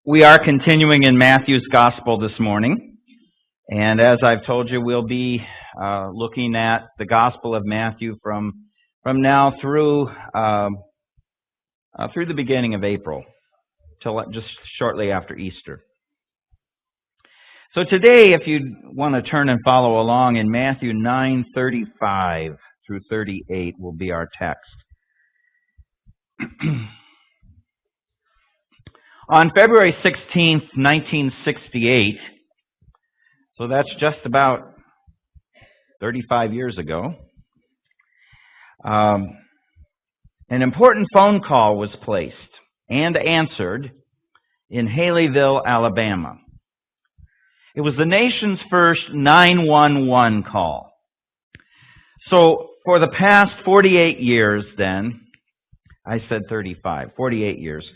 We are continuing in Matthew's Gospel this morning, and as I've told you, we'll be looking at the Gospel of Matthew from now through the beginning of April, till just shortly after Easter. So today, if you want to turn and follow along in Matthew 9:35 through 38 will be our text. On February 16th, 1968, so that's just about 35 years ago, an important phone call was placed and answered in Haleyville, Alabama. It was the nation's first 911 call. So for the past 48 years then, I said 35, 48 years,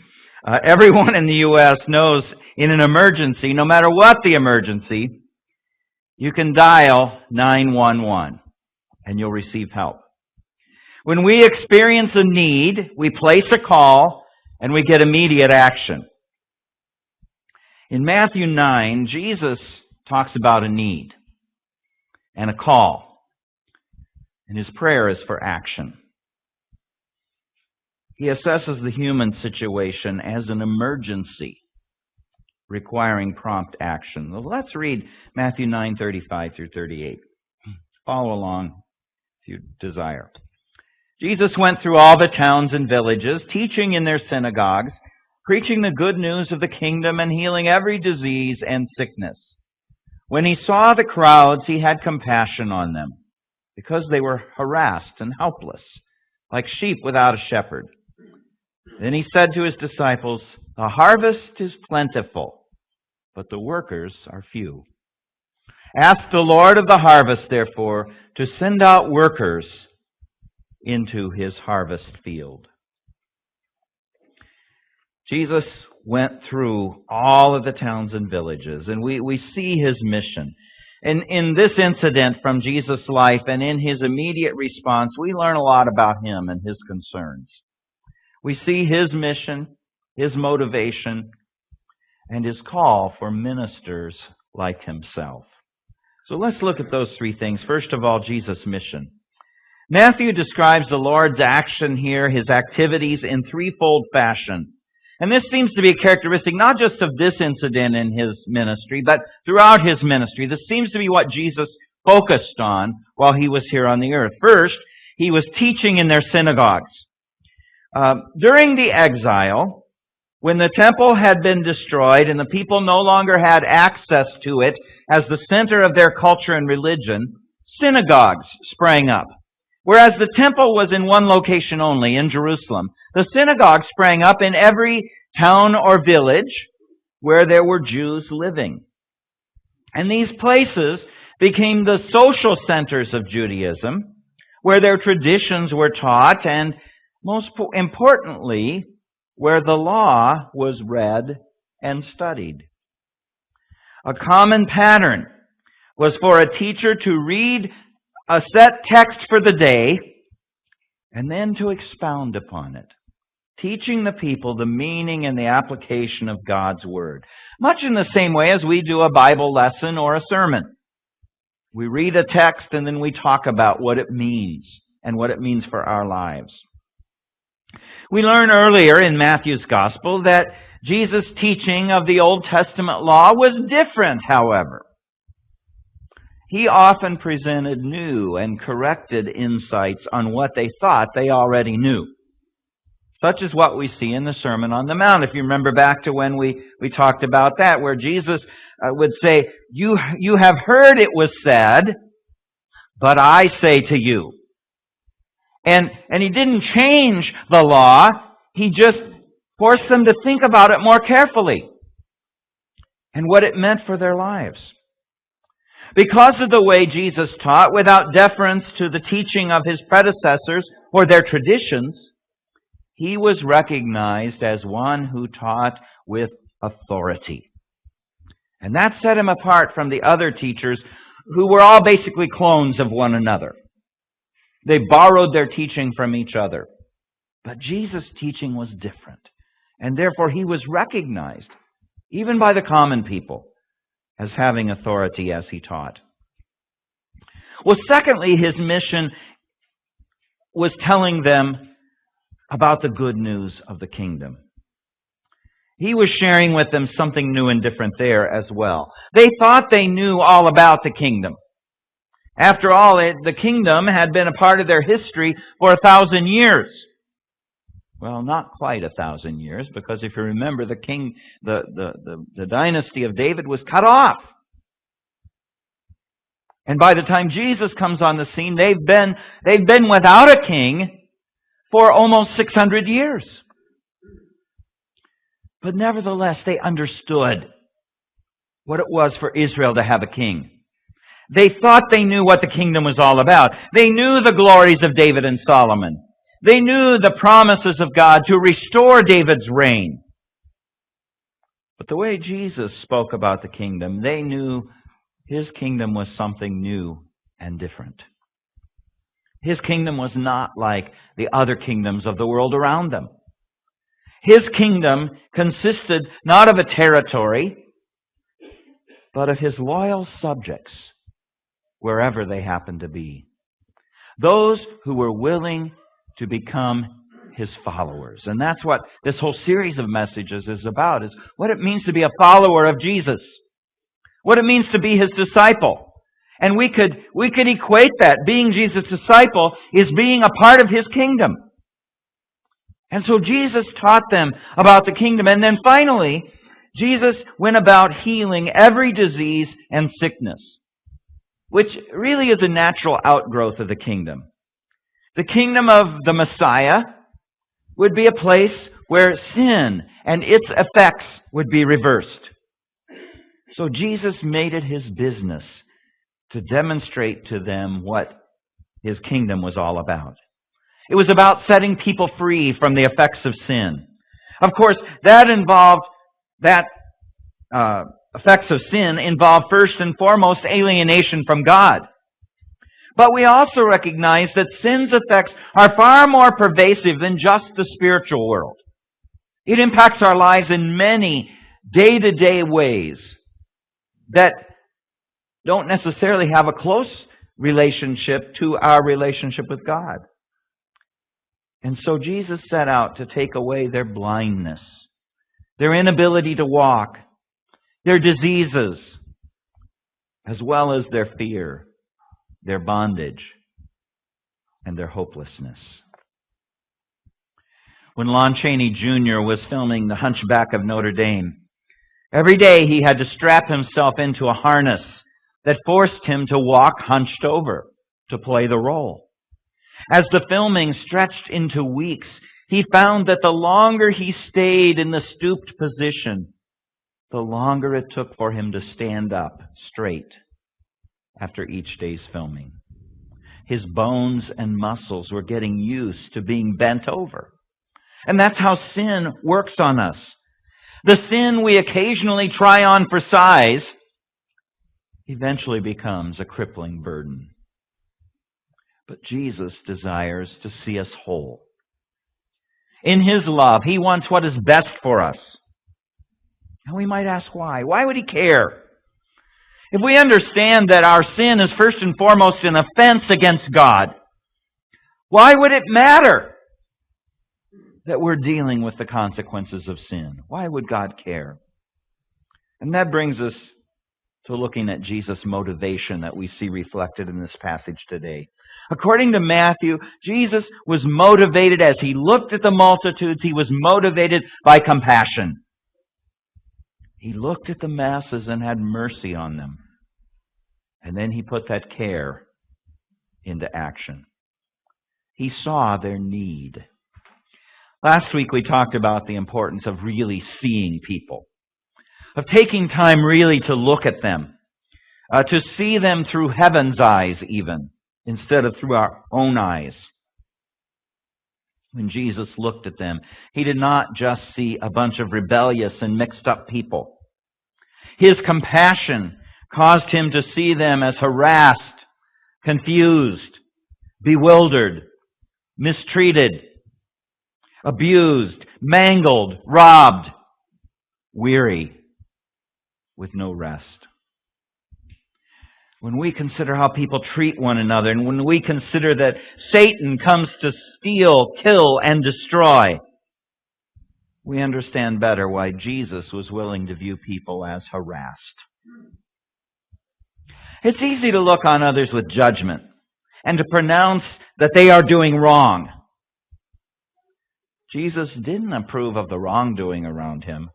everyone in the U.S. knows in an emergency, no matter what the emergency, you can dial 911 and you'll receive help. When we experience a need, we place a call and we get immediate action. In Matthew 9, Jesus talks about a need and a call, and his prayer is for action. He assesses the human situation as an emergency requiring prompt action. Well, let's read Matthew 9:35 through 38. Follow along if you desire. Jesus went through all the towns and villages, teaching in their synagogues, preaching the good news of the kingdom and healing every disease and sickness. When he saw the crowds, he had compassion on them, because they were harassed and helpless, like sheep without a shepherd. Then he said to his disciples, "The harvest is plentiful, but the workers are few. Ask the Lord of the harvest, therefore, to send out workers into his harvest field." Jesus went through all of the towns and villages, and we see his mission. And in this incident from Jesus' life and in his immediate response, we learn a lot about him and his concerns. We see his mission, his motivation, and his call for ministers like himself. So let's look at those three things. First of all, Jesus' mission. Matthew describes the Lord's action here, his activities, in threefold fashion. And this seems to be a characteristic not just of this incident in his ministry, but throughout his ministry. This seems to be what Jesus focused on while he was here on the earth. First, he was teaching in their synagogues. During the exile, when the temple had been destroyed and the people no longer had access to it as the center of their culture and religion, synagogues sprang up. Whereas the temple was in one location only, in Jerusalem, the synagogue sprang up in every town or village where there were Jews living. And these places became the social centers of Judaism, where their traditions were taught, and most importantly, where the law was read and studied. A common pattern was for a teacher to read a set text for the day and then to expound upon it, teaching the people the meaning and the application of God's Word, much in the same way as we do a Bible lesson or a sermon. We read a text and then we talk about what it means and what it means for our lives. We learn earlier in Matthew's Gospel that Jesus' teaching of the Old Testament law was different, however. He often presented new and corrected insights on what they thought they already knew, such as what we see in the Sermon on the Mount. If you remember back to when we talked about that, where Jesus would say, you have heard it was said, but I say to you. And he didn't change the law, he just forced them to think about it more carefully and what it meant for their lives. Because of the way Jesus taught, without deference to the teaching of his predecessors or their traditions, he was recognized as one who taught with authority. And that set him apart from the other teachers who were all basically clones of one another. They borrowed their teaching from each other. But Jesus' teaching was different. And therefore he was recognized, even by the common people, as having authority as he taught. Well, secondly, his mission was telling them about the good news of the kingdom. He was sharing with them something new and different there as well. They thought they knew all about the kingdom. After all, the kingdom had been a part of their history for 1,000 years. Well, not quite 1,000 years, because if you remember, the dynasty of David was cut off. And by the time Jesus comes on the scene, they've been without a king for almost 600 years. But nevertheless, they understood what it was for Israel to have a king. They thought they knew what the kingdom was all about. They knew the glories of David and Solomon. They knew the promises of God to restore David's reign. But the way Jesus spoke about the kingdom, they knew his kingdom was something new and different. His kingdom was not like the other kingdoms of the world around them. His kingdom consisted not of a territory, but of his loyal subjects, wherever they happened to be. Those who were willing to become his followers. And that's what this whole series of messages is about, is what it means to be a follower of Jesus. What it means to be his disciple. And we could equate that. Being Jesus' disciple is being a part of his kingdom. And so Jesus taught them about the kingdom. And then finally, Jesus went about healing every disease and sickness, which really is a natural outgrowth of the kingdom. The kingdom of the Messiah would be a place where sin and its effects would be reversed. So Jesus made it his business to demonstrate to them what his kingdom was all about. It was about setting people free from the effects of sin. Of course, effects of sin involve first and foremost alienation from God. But we also recognize that sin's effects are far more pervasive than just the spiritual world. It impacts our lives in many day-to-day ways that don't necessarily have a close relationship to our relationship with God. And so Jesus set out to take away their blindness, their inability to walk, their diseases, as well as their fear, their bondage, and their hopelessness. When Lon Chaney Jr. was filming The Hunchback of Notre Dame, every day he had to strap himself into a harness that forced him to walk hunched over to play the role. As the filming stretched into weeks, he found that the longer he stayed in the stooped position, the longer it took for him to stand up straight after each day's filming. His bones and muscles were getting used to being bent over. And that's how sin works on us. The sin we occasionally try on for size eventually becomes a crippling burden. But Jesus desires to see us whole. In his love, he wants what is best for us. And we might ask why. Why would he care? If we understand that our sin is first and foremost an offense against God, why would it matter that we're dealing with the consequences of sin? Why would God care? And that brings us to looking at Jesus' motivation that we see reflected in this passage today. According to Matthew, Jesus was motivated as he looked at the multitudes. He was motivated by compassion. He looked at the masses and had mercy on them. And then he put that care into action. He saw their need. Last week we talked about the importance of really seeing people, of taking time really to look at them, to see them through heaven's eyes even, instead of through our own eyes. When Jesus looked at them, he did not just see a bunch of rebellious and mixed up people. His compassion caused him to see them as harassed, confused, bewildered, mistreated, abused, mangled, robbed, weary, with no rest. When we consider how people treat one another, and when we consider that Satan comes to steal, kill, and destroy, we understand better why Jesus was willing to view people as harassed. It's easy to look on others with judgment and to pronounce that they are doing wrong. Jesus didn't approve of the wrongdoing around him,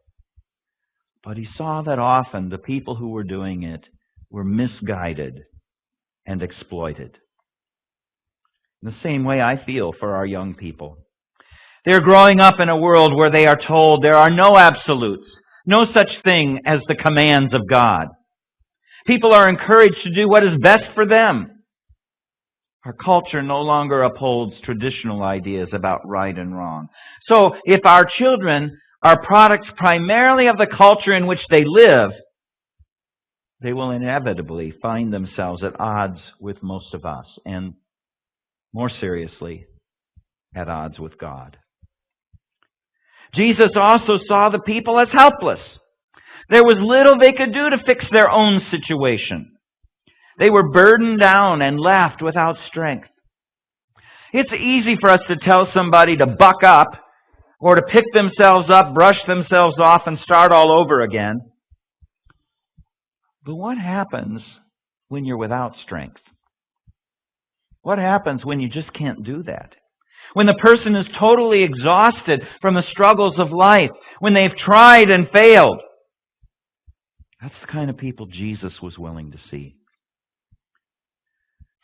but he saw that often the people who were doing it were misguided and exploited. In the same way I feel for our young people. They're growing up in a world where they are told there are no absolutes, no such thing as the commands of God. People are encouraged to do what is best for them. Our culture no longer upholds traditional ideas about right and wrong. So if our children are products primarily of the culture in which they live, they will inevitably find themselves at odds with most of us, and more seriously, at odds with God. Jesus also saw the people as helpless. There was little they could do to fix their own situation. They were burdened down and left without strength. It's easy for us to tell somebody to buck up or to pick themselves up, brush themselves off, and start all over again. But what happens when you're without strength? What happens when you just can't do that? When the person is totally exhausted from the struggles of life, when they've tried and failed? That's the kind of people Jesus was willing to see.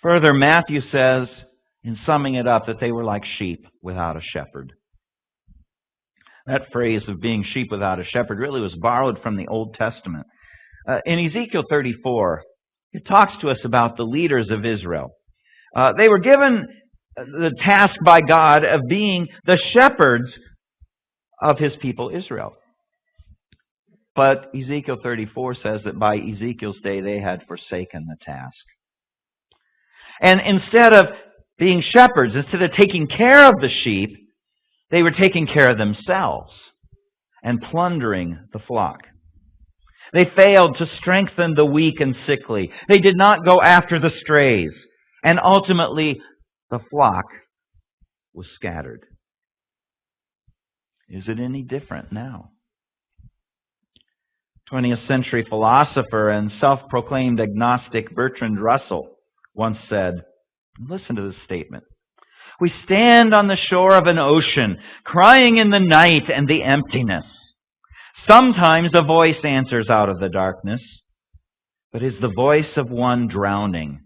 Further, Matthew says, in summing it up, that they were like sheep without a shepherd. That phrase of being sheep without a shepherd really was borrowed from the Old Testament. In Ezekiel 34, it talks to us about the leaders of Israel. They were given the task by God of being the shepherds of his people Israel. But Ezekiel 34 says that by Ezekiel's day they had forsaken the task. And instead of being shepherds, instead of taking care of the sheep, they were taking care of themselves and plundering the flock. They failed to strengthen the weak and sickly. They did not go after the strays. And ultimately, the flock was scattered. Is it any different now? 20th century philosopher and self-proclaimed agnostic Bertrand Russell once said, listen to this statement, "We stand on the shore of an ocean, crying in the night and the emptiness. Sometimes a voice answers out of the darkness, but is the voice of one drowning,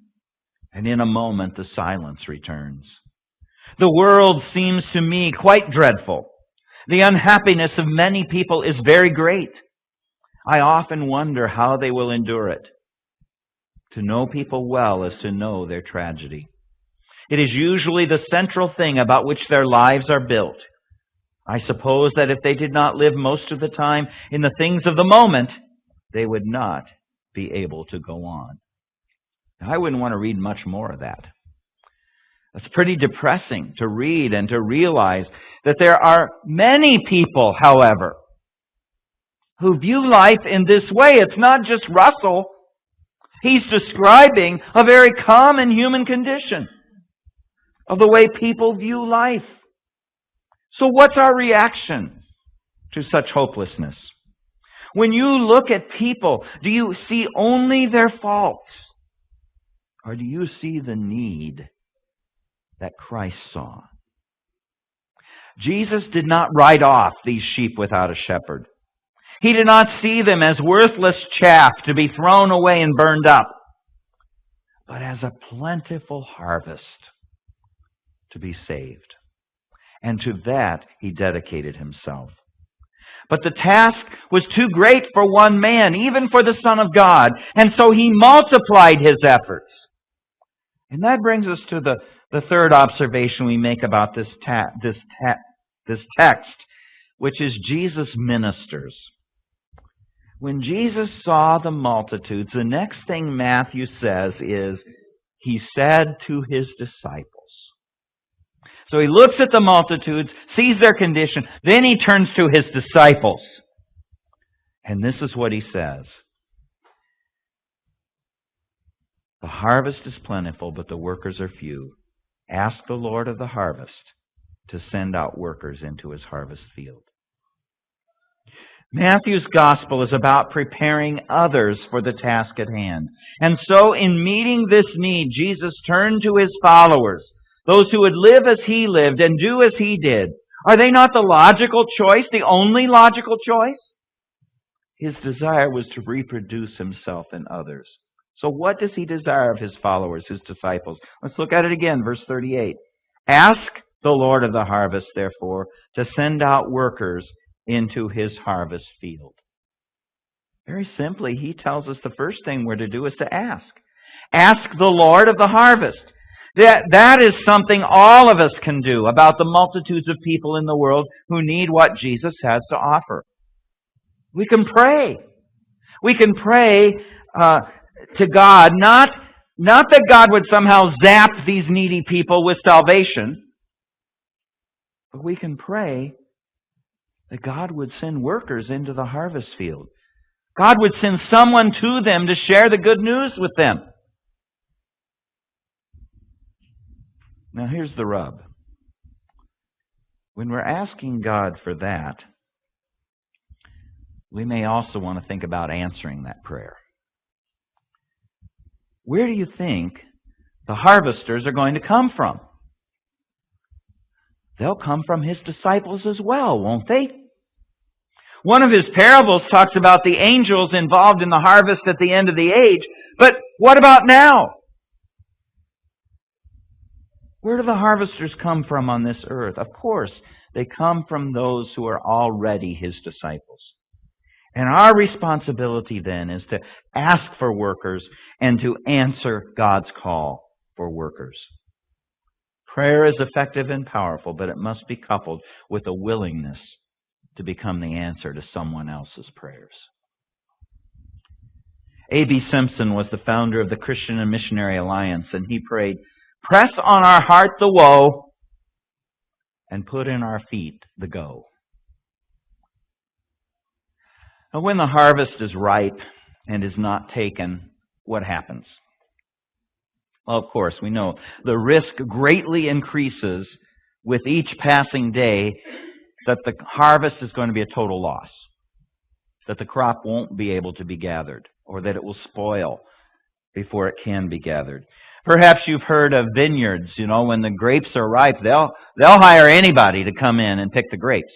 and in a moment the silence returns. The world seems to me quite dreadful. The unhappiness of many people is very great. I often wonder how they will endure it. To know people well is to know their tragedy. It is usually the central thing about which their lives are built. I suppose that if they did not live most of the time in the things of the moment, they would not be able to go on." Now, I wouldn't want to read much more of that. It's pretty depressing to read and to realize that there are many people, however, who view life in this way. It's not just Russell. He's describing a very common human condition of the way people view life. So what's our reaction to such hopelessness? When you look at people, do you see only their faults? Or do you see the need that Christ saw? Jesus did not write off these sheep without a shepherd. He did not see them as worthless chaff to be thrown away and burned up, but as a plentiful harvest to be saved. And to that he dedicated himself. But the task was too great for one man, even for the Son of God, and so he multiplied his efforts. And that brings us to the third observation we make about this text, which is Jesus ministers. When Jesus saw the multitudes, the next thing Matthew says is, he said to his disciples. So he looks at the multitudes, sees their condition, then he turns to his disciples. And this is what he says. The harvest is plentiful, but the workers are few. Ask the Lord of the harvest to send out workers into his harvest field. Matthew's gospel is about preparing others for the task at hand. And so in meeting this need, Jesus turned to his followers, those who would live as he lived and do as he did. Are they not the logical choice, the only logical choice? His desire was to reproduce himself in others. So what does he desire of his followers, his disciples? Let's look at it again, verse 38. Ask the Lord of the harvest, therefore, to send out workers into his harvest field. Very simply, he tells us the first thing we're to do is to ask. Ask the Lord of the harvest. That is something all of us can do about the multitudes of people in the world who need what Jesus has to offer. We can pray. We can pray to God, not that God would somehow zap these needy people with salvation, but we can pray that God would send workers into the harvest field. God would send someone to them to share the good news with them. Now here's the rub. When we're asking God for that, we may also want to think about answering that prayer. Where do you think the harvesters are going to come from? They'll come from his disciples as well, won't they? One of his parables talks about the angels involved in the harvest at the end of the age. But what about now? Where do the harvesters come from on this earth? Of course, they come from those who are already his disciples. And our responsibility then is to ask for workers and to answer God's call for workers. Prayer is effective and powerful, but it must be coupled with a willingness to become the answer to someone else's prayers. A.B. Simpson was the founder of the Christian and Missionary Alliance, and he prayed, "Press on our heart the woe, and put in our feet the go." Now, when the harvest is ripe and is not taken, what happens? Well, of course, we know the risk greatly increases with each passing day that the harvest is going to be a total loss, that the crop won't be able to be gathered, or that it will spoil before it can be gathered. Perhaps you've heard of vineyards. When the grapes are ripe, they'll hire anybody to come in and pick the grapes.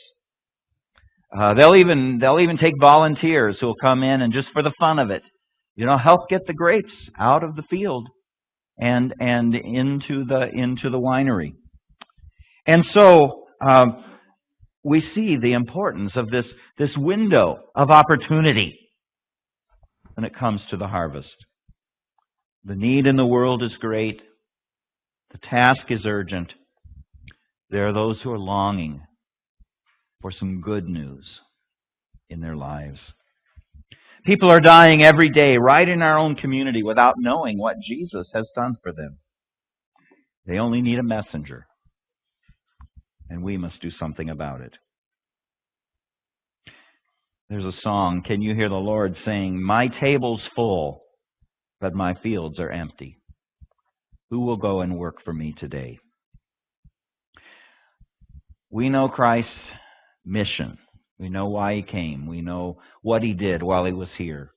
They'll even take volunteers who will come in and just for the fun of it, help get the grapes out of the field and into the winery. And so we see the importance of this window of opportunity when it comes to the harvest. The need in the world is great. The task is urgent. There are those who are longing for some good news in their lives. People are dying every day right in our own community without knowing what Jesus has done for them. They only need a messenger, and we must do something about it. There's a song, "Can you hear the Lord saying, 'My table's full, but my fields are empty. Who will go and work for me today?'" We know Christ's mission. We know why he came. We know what he did while he was here.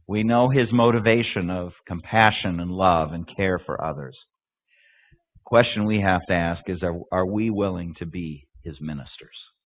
We know his motivation of compassion and love and care for others. The question we have to ask is, are we willing to be his ministers?